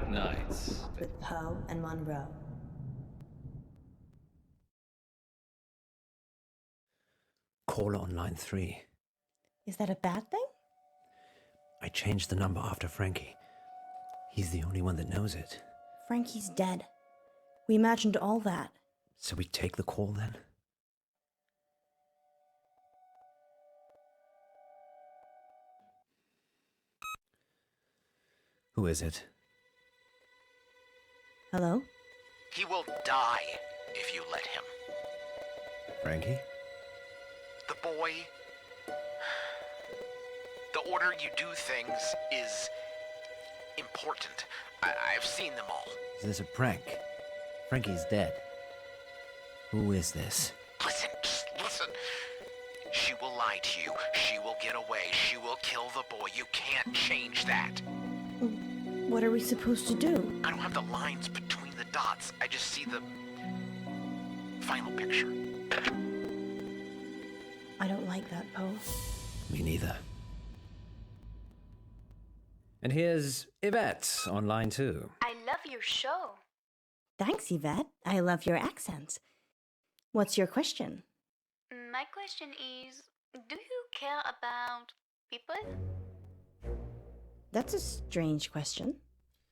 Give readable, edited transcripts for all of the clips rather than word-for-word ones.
Nights. With Poe and Munro. Caller on line 3. Is that a bad thing? I changed the number after Frankie. He's the only one that knows it. Frankie's dead. We imagined all that. So we take the call then? Who is it? Hello? He will die if you let him. Frankie? The boy... The order you do things is important. I've seen them all. Is this a prank? Frankie's dead. Who is this? Listen, just listen. She will lie to you. She will get away. She will kill the boy. You can't change that. What are we supposed to do? I don't have the lines between the dots. I just see the final picture. I don't like that, Poe. Me neither. And here's Yvette on line 2. I love your show. Thanks, Yvette. I love your accent. What's your question? My question is, do you care about people? That's a strange question.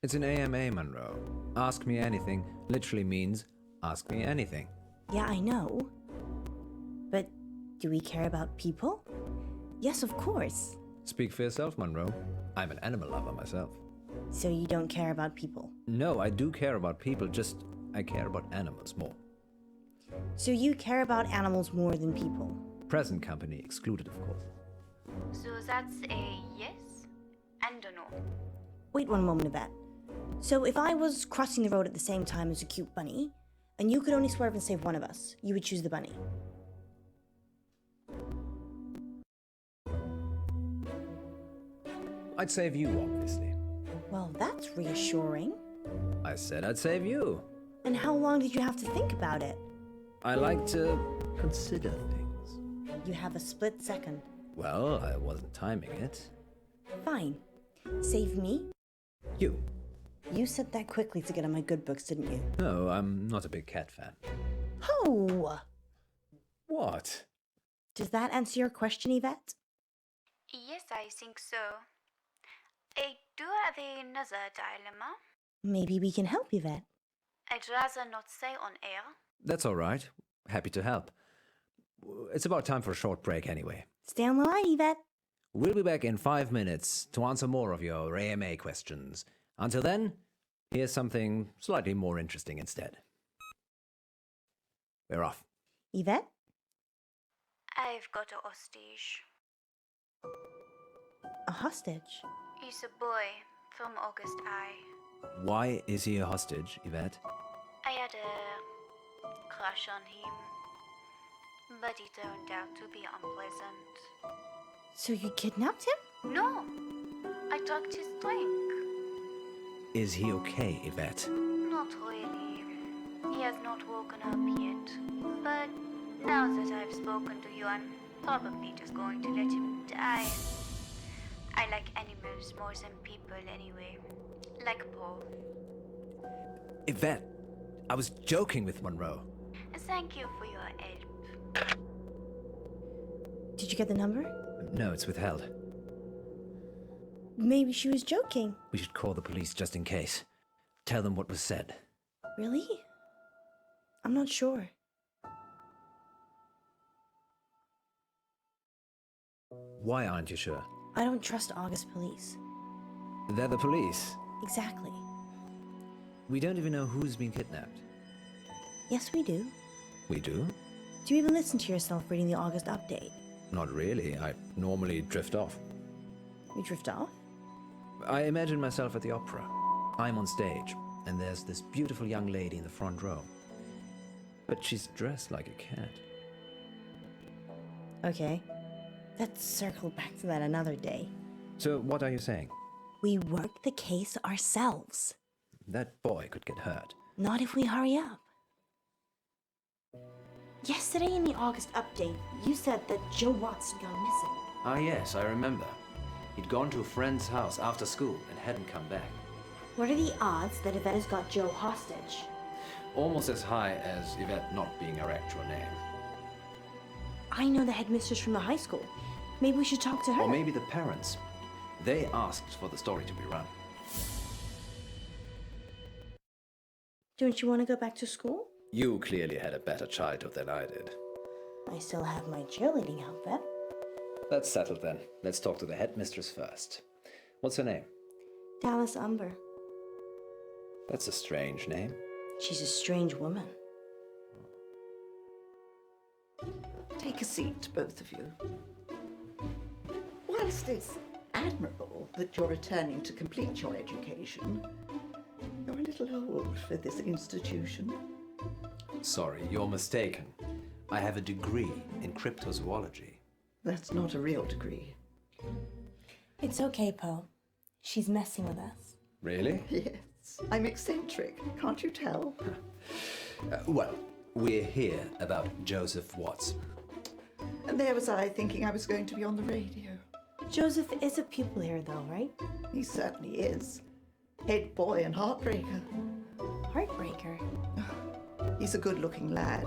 It's an AMA, Munro. Ask me anything literally means ask me anything. Yeah, I know. But do we care about people? Yes, of course. Speak for yourself, Munro. I'm an animal lover myself. So you don't care about people? No, I do care about people, just I care about animals more. So you care about animals more than people? Present company excluded, of course. So that's a yes and a no. Wait one moment, Yvette. So if I was crossing the road at the same time as a cute bunny, and you could only swerve and save one of us, you would choose the bunny? I'd save you, obviously. Well, that's reassuring. I said I'd save you. And how long did you have to think about it? I like to consider things. You have a split second. Well, I wasn't timing it. Fine. Save me? You. You said that quickly to get on my good books, didn't you? No, I'm not a big cat fan. Oh! What? Does that answer your question, Yvette? Yes, I think so. I do have another dilemma. Maybe we can help, Yvette. I'd rather not say on air. That's all right. Happy to help. It's about time for a short break anyway. Stay on the line, Yvette. We'll be back in 5 minutes to answer more of your AMA questions. Until then, here's something slightly more interesting instead. We're off. Yvette? I've got a hostage. A hostage? He's a boy from August High. Why is he a hostage, Yvette? I had a crush on him, but he turned out to be unpleasant. So you kidnapped him? No, I drugged his drink. Is he okay, Yvette? Not really. He has not woken up yet. But now that I've spoken to you, I'm probably just going to let him die. I like animals more than people anyway. Like Poe. Yvette, I was joking with Munro. Thank you for your help. Did you get the number? No, it's withheld. Maybe she was joking. We should call the police just in case. Tell them what was said. Really? I'm not sure. Why aren't you sure? I don't trust August police. They're the police. Exactly. We don't even know who's been kidnapped. Yes, we do. We do? Do you even listen to yourself reading the August update? Not really. I normally drift off. You drift off? I imagine myself at the opera. I'm on stage, and there's this beautiful young lady in the front row. But she's dressed like a cat. Okay. Let's circle back to that another day. So what are you saying? We work the case ourselves. That boy could get hurt. Not if we hurry up. Yesterday in the August update, you said that Joe Watson gone missing. Ah yes, I remember. He'd gone to a friend's house after school and hadn't come back. What are the odds that Yvette has got Joe hostage? Almost as high as Yvette not being her actual name. I know the headmistress from the high school. Maybe we should talk to her. Or maybe the parents. They asked for the story to be run. Don't you want to go back to school? You clearly had a better childhood than I did. I still have my cheerleading outfit. That's settled then. Let's talk to the headmistress first. What's her name? Dallas Umber. That's a strange name. She's a strange woman. Take a seat, both of you. Whilst it's admirable that you're returning to complete your education, you're a little old for this institution. Sorry, you're mistaken. I have a degree in cryptozoology. That's not a real degree. It's okay, Poe. She's messing with us. Really? Yes, I'm eccentric, can't you tell? Well, we're here about Joseph Watts. And there was I thinking I was going to be on the radio. Joseph is a pupil here, though, right? He certainly is. Head boy and heartbreaker. Heartbreaker. He's a good-looking lad.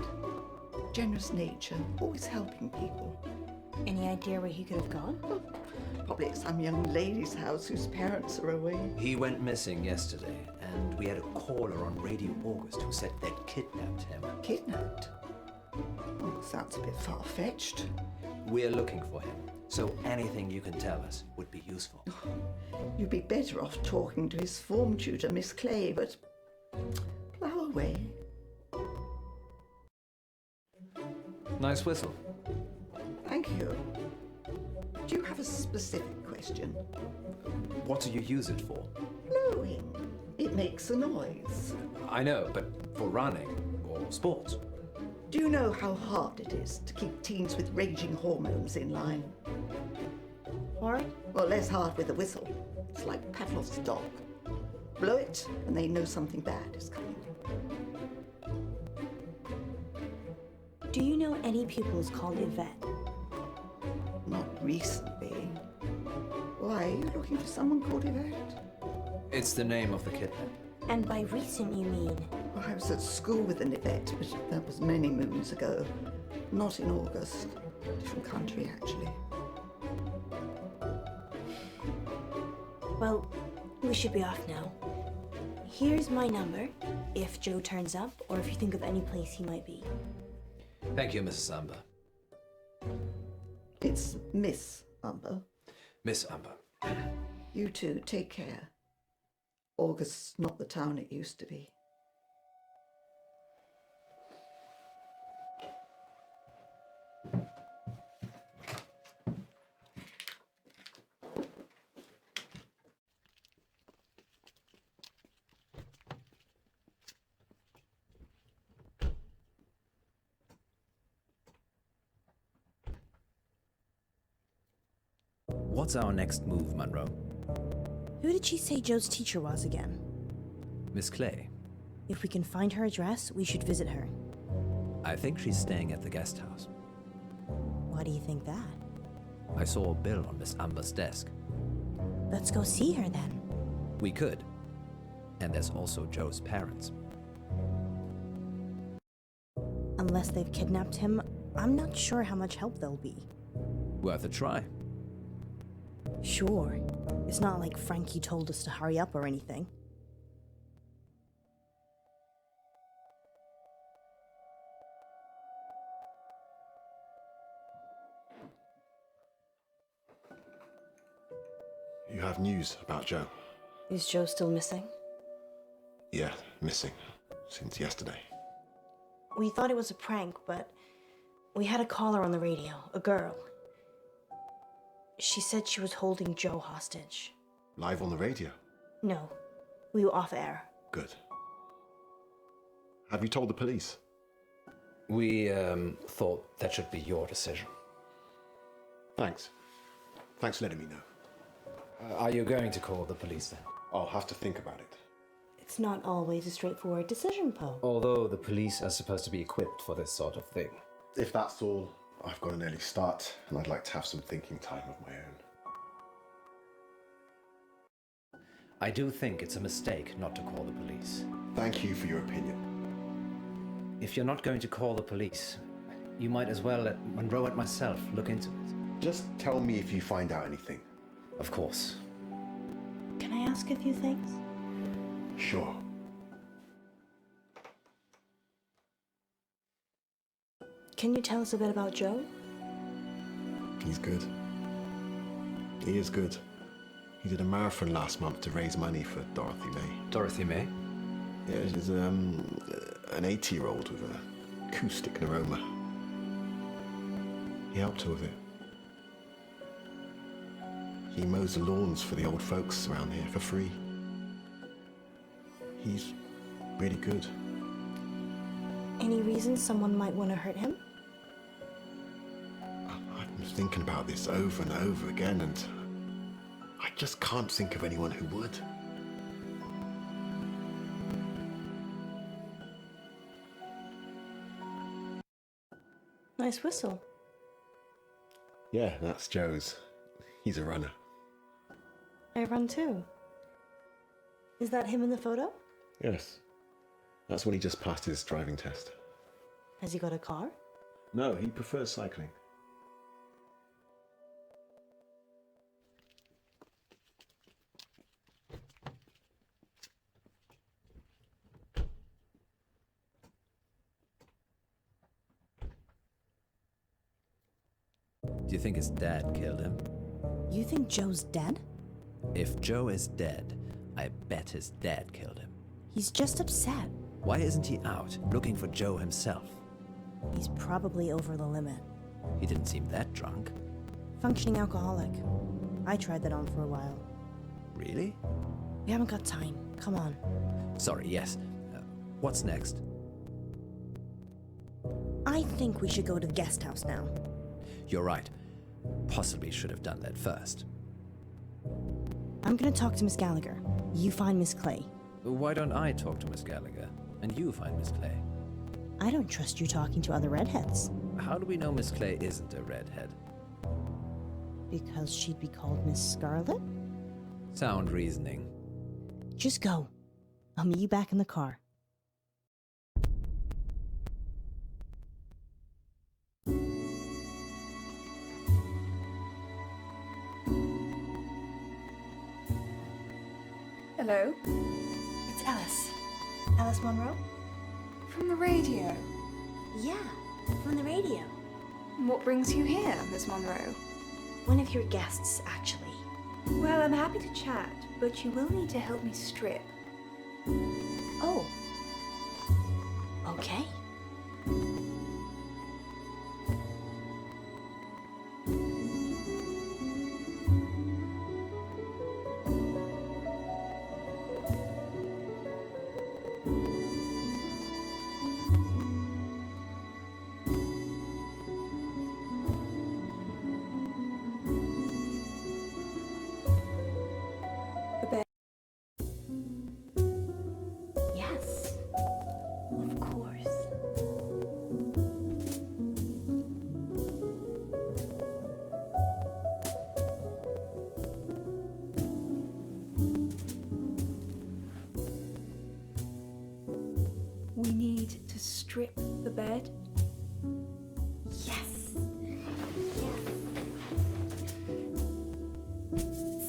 Generous nature, always helping people. Any idea where he could have gone? Probably at some young lady's house whose parents are away. He went missing yesterday, and we had a caller on Radio August who said they'd kidnapped him. Kidnapped? Oh, sounds a bit far-fetched. We're looking for him, so anything you can tell us would be useful. You'd be better off talking to his form tutor, Miss Clay, but plough away. Nice whistle. Thank you. Do you have a specific question? What do you use it for? Blowing. It makes a noise. I know, but for running or sports. Do you know how hard it is to keep teens with raging hormones in line? Hard? Well, less hard with a whistle. It's like Pavlov's dog. Blow it, and they know something bad is coming. Do you know any pupils called Yvette? Not recently. Why, are you looking for someone called Yvette? It's the name of the kidnap. And by recent, you mean? Well, I was at school with an Yvette, but that was many moons ago. Not in August. Different country, actually. Well, we should be off now. Here's my number, if Joe turns up, or if you think of any place he might be. Thank you, Mrs. Umber. It's Miss Umber. Miss Umber. You two, take care. August's not the town it used to be. What's our next move, Munro? Who did she say Joe's teacher was again? Miss Clay. If we can find her address, we should visit her. I think she's staying at the guest house. Why do you think that? I saw a bill on Miss Umber's desk. Let's go see her then. We could. And there's also Joe's parents. Unless they've kidnapped him, I'm not sure how much help they'll be. Worth a try. Sure. It's not like Frankie told us to hurry up or anything. You have news about Joe? Is Joe still missing? Yeah, missing. Since yesterday. We thought it was a prank, but we had a caller on the radio, a girl. She said she was holding Joe hostage. Live on the radio? No, we were off air. Good. Have you told the police? We, thought that should be your decision. Thanks. Thanks for letting me know. Are you going to call the police then? I'll have to think about it. It's not always a straightforward decision, Poe. Although the police are supposed to be equipped for this sort of thing. If that's all, I've got an early start, and I'd like to have some thinking time of my own. I do think it's a mistake not to call the police. Thank you for your opinion. If you're not going to call the police, you might as well let Munro and myself look into it. Just tell me if you find out anything. Of course. Can I ask a few things? Sure. Can you tell us a bit about Joe? He's good. He is good. He did a marathon last month to raise money for Dorothy May. Dorothy May? Yeah, she's an 80-year-old with an acoustic neuroma. He helped her with it. He mows the lawns for the old folks around here for free. He's really good. Any reason someone might want to hurt him? I've been thinking about this over and over again, and I just can't think of anyone who would. Nice whistle. Yeah, that's Joe's. He's a runner. I run too. Is that him in the photo? Yes. That's when he just passed his driving test. Has he got a car? No, he prefers cycling. Do you think his dad killed him? You think Joe's dead? If Joe is dead, I bet his dad killed him. He's just upset. Why isn't he out looking for Joe himself? He's probably over the limit. He didn't seem that drunk. Functioning alcoholic. I tried that on for a while. Really? We haven't got time. Come on. Sorry, yes. What's next? I think we should go to the guest house now. You're right. Possibly should have done that first. I'm gonna talk to Miss Gallagher. You find Miss Clay. Why don't I talk to Miss Gallagher, and you find Miss Clay? I don't trust you talking to other redheads. How do we know Miss Clay isn't a redhead? Because she'd be called Miss Scarlet? Sound reasoning. Just go. I'll meet you back in the car. Hello? It's Alice. Alice Munro? From the radio. Yeah, from the radio. What brings you here, Miss Munro? One of your guests, actually. Well, I'm happy to chat, but you will need to help me strip. Oh. Okay. Yes, of course. We need to strip the bed. Yes.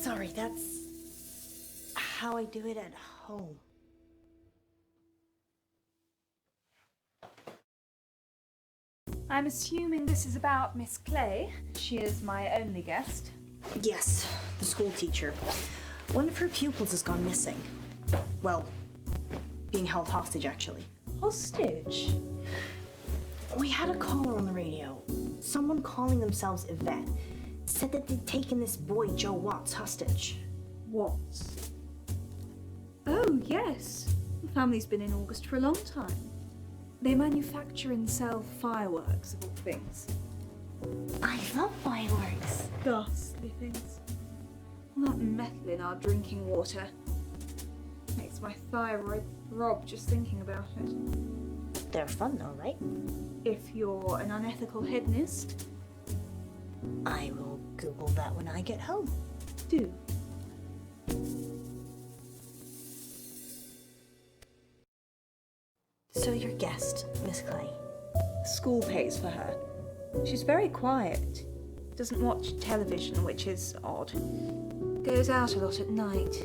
Sorry, that's how I do it at home. I'm assuming this is about Miss Clay. She is my only guest. Yes, the school teacher. One of her pupils has gone missing. Well, being held hostage, actually. Hostage? We had a caller on the radio. Someone calling themselves Yvette said that they'd taken this boy, Joe Watts, hostage. Watts? Oh, yes. The family's been in August for a long time. They manufacture and sell fireworks, of all things. I love fireworks. Ghastly things. All that metal in our drinking water makes my thyroid throb just thinking about it. They're fun though, right? If you're an unethical hedonist, I will Google that when I get home. do. guest, Miss Clay? School pays for her. She's very quiet. Doesn't watch television, which is odd. Goes out a lot at night.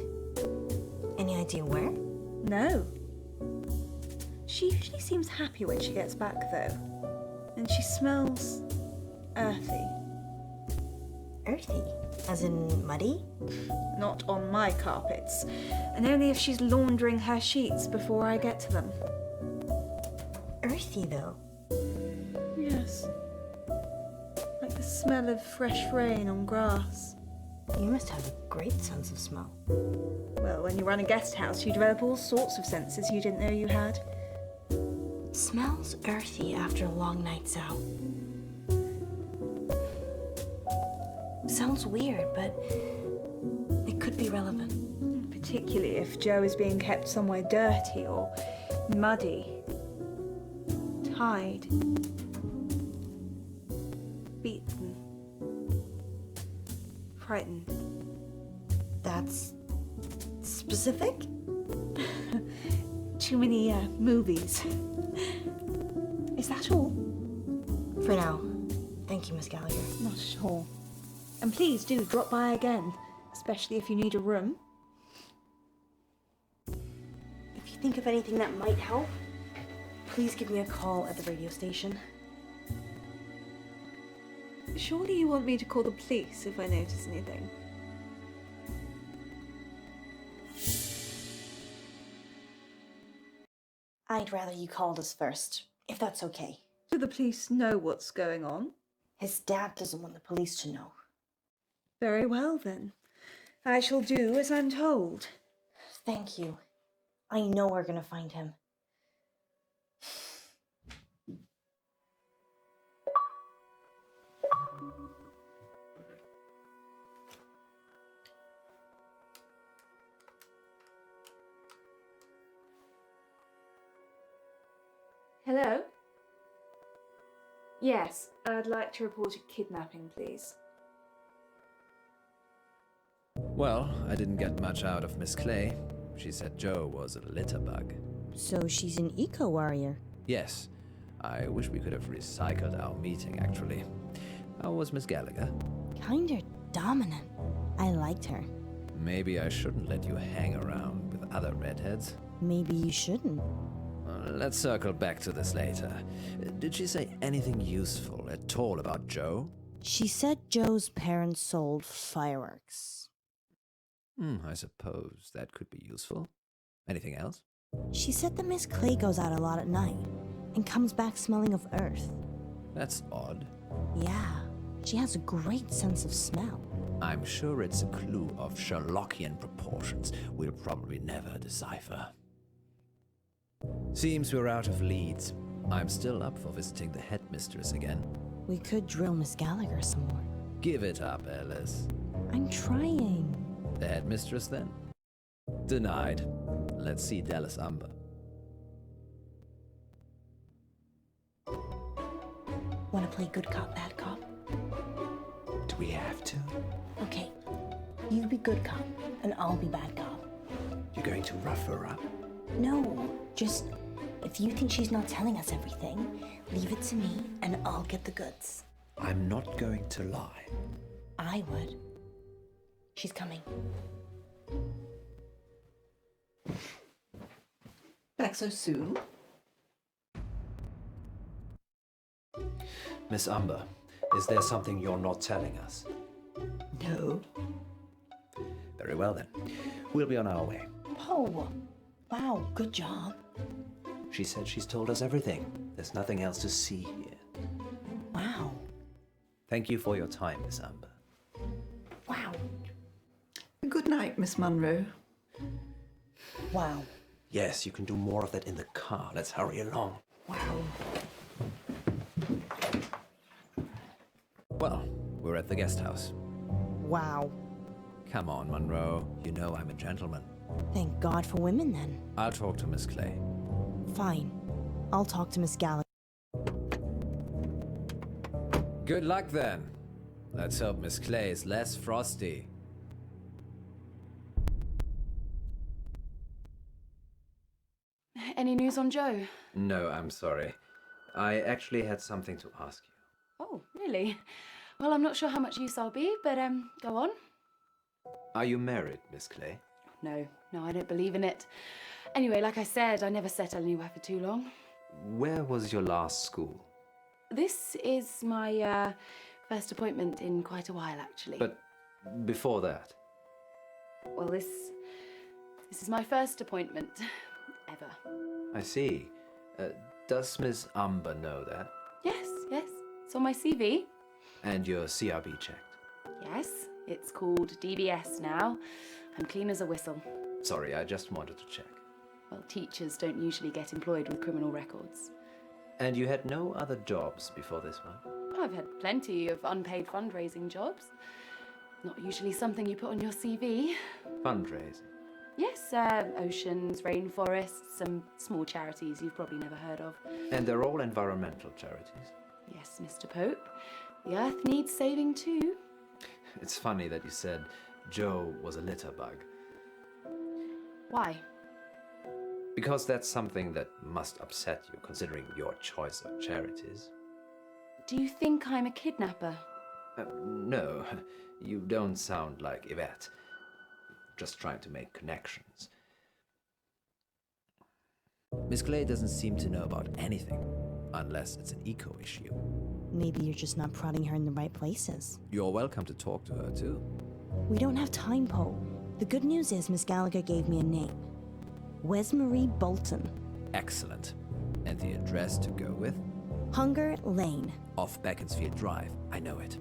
Any idea where? No. She usually seems happy when she gets back, though. And she smells earthy. Earthy? As in muddy? Not on my carpets. And only if she's laundering her sheets before I get to them. Earthy, though. Yes. Like the smell of fresh rain on grass. You must have a great sense of smell. Well, when you run a guest house, you develop all sorts of senses you didn't know you had. Smells earthy after long nights out. Sounds weird, but it could be relevant. Particularly if Joe is being kept somewhere dirty or muddy. Tied. Beaten. Frightened. That's specific? Too many movies. Is that all? For now. Thank you, Miss Gallagher. Not at all. And please do drop by again, especially if you need a room. If you think of anything that might help, please give me a call at the radio station. Surely you want me to call the police if I notice anything? I'd rather you called us first, if that's okay. Do the police know what's going on? His dad doesn't want the police to know. Very well, then. I shall do as I'm told. Thank you. I know we're gonna find him. Hello? Yes, I'd like to report a kidnapping, please. Well, I didn't get much out of Miss Clay. She said Joe was a litter bug. So she's an eco-warrior. Yes, I wish we could have recycled our meeting, actually. How was Miss Gallagher? Kinda dominant. I liked her. Maybe I shouldn't let you hang around with other redheads. Maybe you shouldn't. Let's circle back to this later. Did she say anything useful at all about Joe? She said Joe's parents sold fireworks. I suppose that could be useful. Anything else? She said that Miss Clay goes out a lot at night and comes back smelling of earth. That's odd. Yeah, she has a great sense of smell. I'm sure it's a clue of Sherlockian proportions we'll probably never decipher. Seems we're out of leads. I'm still up for visiting the headmistress again. We could drill Miss Gallagher some more. Give it up, Alice. I'm trying. The headmistress, then? Denied. Let's see Dallas Umber. Wanna play good cop, bad cop? Do we have to? Okay, you be good cop, and I'll be bad cop. You're going to rough her up? No, just if you think she's not telling us everything, leave it to me, and I'll get the goods. I'm not going to lie. I would. She's coming. Back so soon? Miss Umber, is there something you're not telling us? No. Very well, then. We'll be on our way. Poe! Wow, good job. She said she's told us everything. There's nothing else to see here. Wow. Thank you for your time, Miss Umber. Wow. Good night, Miss Munro. Wow. Yes, you can do more of that in the car. Let's hurry along. Wow. Well, we're at the guest house. Wow. Come on, Munro. You know I'm a gentleman. Thank God for women, then. I'll talk to Miss Clay. Fine. I'll talk to Miss Gallagher. Good luck, then. Let's hope Miss Clay is less frosty. Any news on Joe? No, I'm sorry. I actually had something to ask you. Oh, really? Well, I'm not sure how much use I'll be, but go on. Are you married, Miss Clay? No, I don't believe in it. Anyway, like I said, I never settle anywhere for too long. Where was your last school? This is my first appointment in quite a while, actually. But before that? Well, this is my first appointment ever. I see. Does Miss Umber know that? Yes. It's on my CV. And your CRB checked? Yes, it's called DBS now. I'm clean as a whistle. Sorry, I just wanted to check. Well, teachers don't usually get employed with criminal records. And you had no other jobs before this one? I've had plenty of unpaid fundraising jobs. Not usually something you put on your CV. Fundraising? Yes, oceans, rainforests, some small charities you've probably never heard of. And they're all environmental charities? Yes, Mr. Pope. The Earth needs saving too. It's funny that you said Joe was a litter bug. Why? Because that's something that must upset you, considering your choice of charities. Do you think I'm a kidnapper? No, you don't sound like Yvette. Just trying to make connections. Miss Clay doesn't seem to know about anything, unless it's an eco issue. Maybe you're just not prodding her in the right places. You're welcome to talk to her, too. We don't have time, Poe. The good news is Miss Gallagher gave me a name. Wes Marie Bolton. Excellent. And the address to go with? Hunger Lane. Off Beaconsfield Drive. I know it.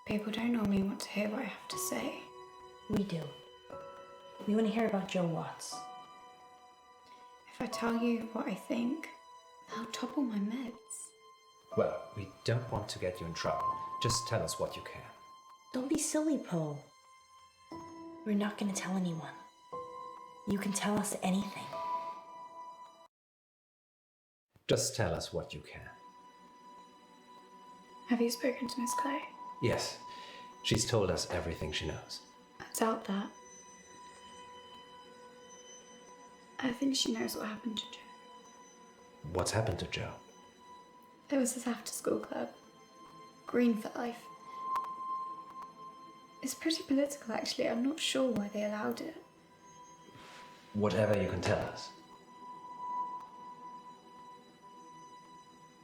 People don't normally want to hear what I have to say. We do. We want to hear about Joe Watts. If I tell you what I think, I'll topple my meds. Well, we don't want to get you in trouble. Just tell us what you can. Don't be silly, Poe. We're not going to tell anyone. You can tell us anything. Just tell us what you can. Have you spoken to Miss Clay? Yes, she's told us everything she knows. I doubt that. I think she knows what happened to Joe. What's happened to Joe? There was this after-school club. Green for Life. It's pretty political, actually. I'm not sure why they allowed it. Whatever you can tell us.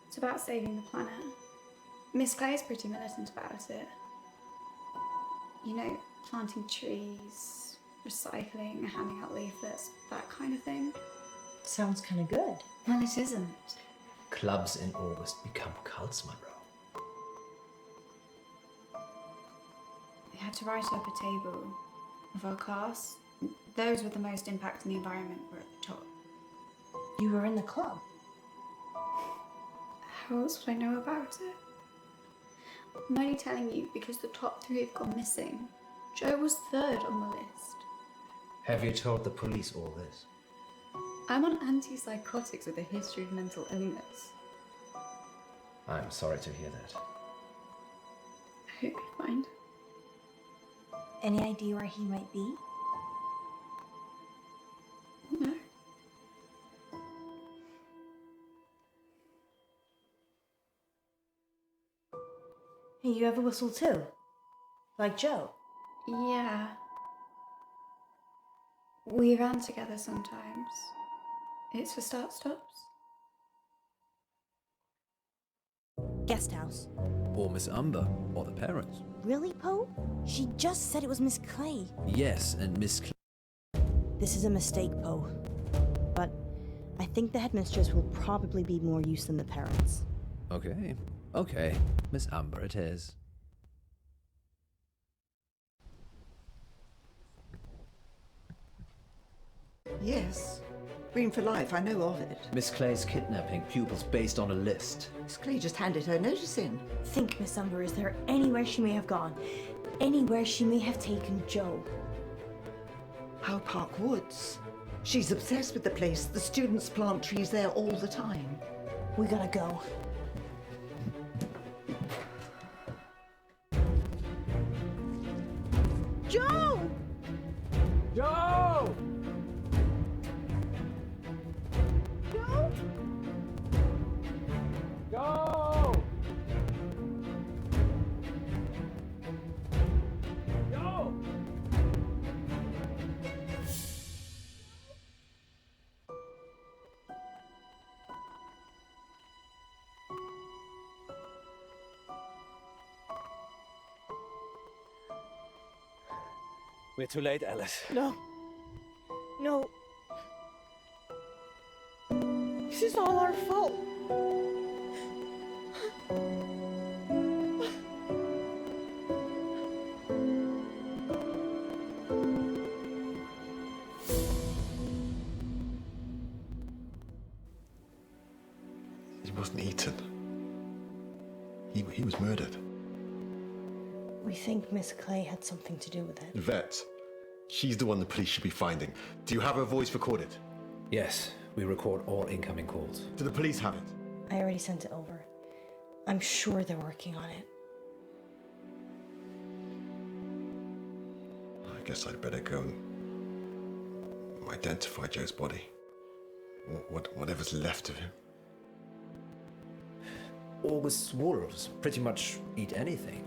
It's about saving the planet. Miss Clay is pretty militant about it. You know, planting trees, recycling, handing out leaflets, that kind of thing. Sounds kind of good. Well, it isn't. Clubs in August become cults, Munro. We had to write up a table of our class. Those with the most impact on the environment were at the top. You were in the club. How else would I know about it? I'm only telling you because the top 3 have gone missing. Joe was 3rd on the list. Have you told the police all this? I'm on antipsychotics with a history of mental illness. I'm sorry to hear that. I hope you find. Any idea where he might be? No. Hey, you have a whistle too? Like Joe? Yeah. We ran together sometimes. It's for start-stops. Guest house. Or Miss Umber, or the parents. Really, Poe? She just said it was Miss Clay. Yes, and Miss Clay. This is a mistake, Poe. But I think the headmistress will probably be more use than the parents. Okay. Miss Umber it is. Yes. Green for Life, I know of it. Miss Clay's kidnapping pupils based on a list. Miss Clay just handed her notice in. Think, Miss Umber, is there anywhere she may have gone? Anywhere she may have taken Joe? Howe Park Woods. She's obsessed with the place. The students plant trees there all the time. We gotta go. Joe! Joe! Joe? Joe! Joe! We're too late, Alice. No. No. This is all our fault. He wasn't eaten. He was murdered. We think Miss Clay had something to do with it. Vet, she's the one the police should be finding. Do you have her voice recorded? Yes, we record all incoming calls. Do the police have it? I already sent it over. I'm sure they're working on it. I guess I'd better go and identify Joe's body. Whatever's left of him. August's wolves pretty much eat anything.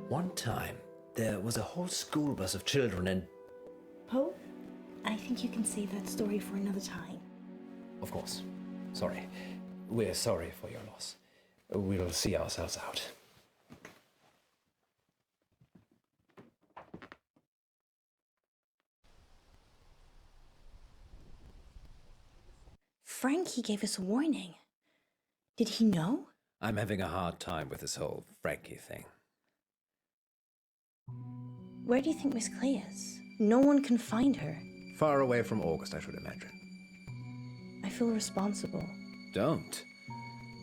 One time, there was a whole school bus of children and... Poe, I think you can save that story for another time. Of course. Sorry. We're sorry for your loss. We'll see ourselves out. Frankie gave us a warning. Did he know? I'm having a hard time with this whole Frankie thing. Where do you think Miss Clay is? No one can find her. Far away from August, I should imagine. I feel responsible. Don't.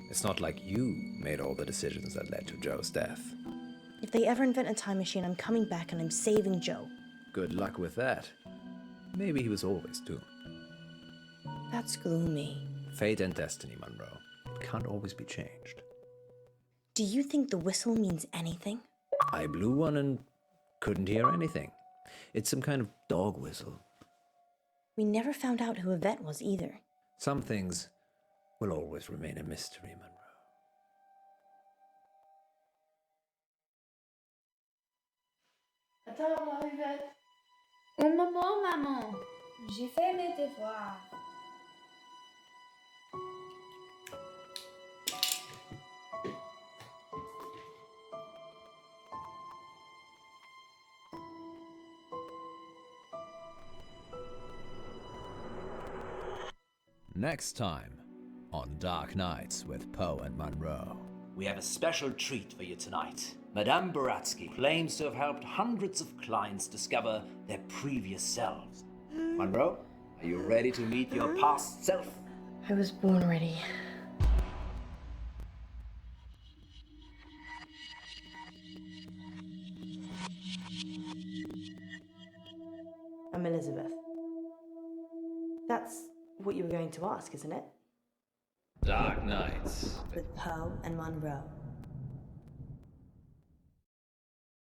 It's not like you made all the decisions that led to Joe's death. If they ever invent a time machine, I'm coming back and I'm saving Joe. Good luck with that. Maybe he was always doomed. That's gloomy. Fate and destiny, Munro. Can't always be changed. Do you think the whistle means anything? I blew one and couldn't hear anything. It's some kind of dog whistle. We never found out who Yvette was either. Some things will always remain a mystery, Munro. Attends, Yvette. Un moment, maman. J'ai fait mes devoirs. Next time on Dark Nights with Poe and Munro. We have a special treat for you tonight. Madame Baratsky claims to have helped hundreds of clients discover their previous selves. Munro, are you ready to meet your past self? I was born ready. I'm Elizabeth. That's what you were going to ask, isn't it? Dark Nights With Poe and Munro.